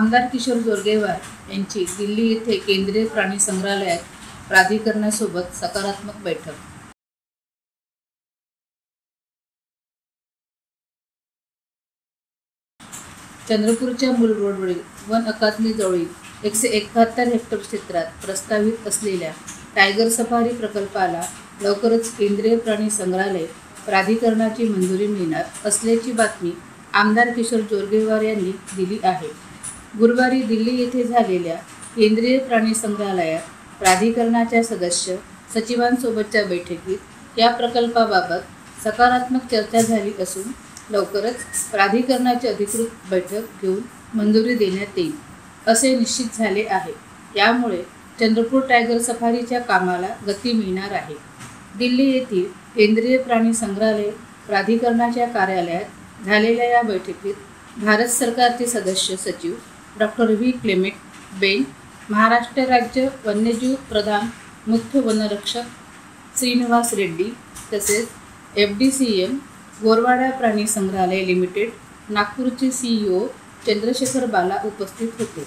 आमदार किशोर जोरगेवार यांची दिल्ली येथे केंद्रीय प्राणी संग्रहालयात प्राधिकरणासोबत सकारात्मक बैठक। चंद्रपूरच्या मूल रोडवरील वन अकादमी जवळील 171 हेक्टर क्षेत्रात प्रस्तावित असलेल्या टायगर सफारी प्रकल्पाला लवकरच केंद्रीय प्राणी संग्रहालय प्राधिकरणाची मंजुरी मिळणार असल्याची बातमी आमदार किशोर जोरगेवार यांनी दिली आहे। गुरुवारी दिल्ली येथे झालेल्या केंद्रीय प्राणी संग्रहालयात प्राधिकरणाच्या सदस्य सचिवांसोबतच्या बैठकीत या प्रकल्पाबाबत सकारात्मक चर्चा झाली असून लवकरच प्राधिकरणाची अधिकृत बैठक घेऊन मंजुरी देण्यात येईल असे निश्चित झाले आहे। यामुळे चंद्रपूर टायगर सफारीच्या कामाला गती मिळणार आहे। दिल्ली येथील केंद्रीय प्राणी संग्रहालय प्राधिकरणाच्या कार्यालयात झालेल्या या बैठकीत भारत सरकारचे सदस्य सचिव डॉक्टर व्ही क्लेमेंट बेन, महाराष्ट्र राज्य वन्यजीव प्रधान मुख्य वनरक्षक श्रीनिवास रेड्डी तसेच FDCM गोरवाडा प्राणी संग्रहालय लिमिटेड नागपूरचे CEO चंद्रशेखर बाला उपस्थित होते।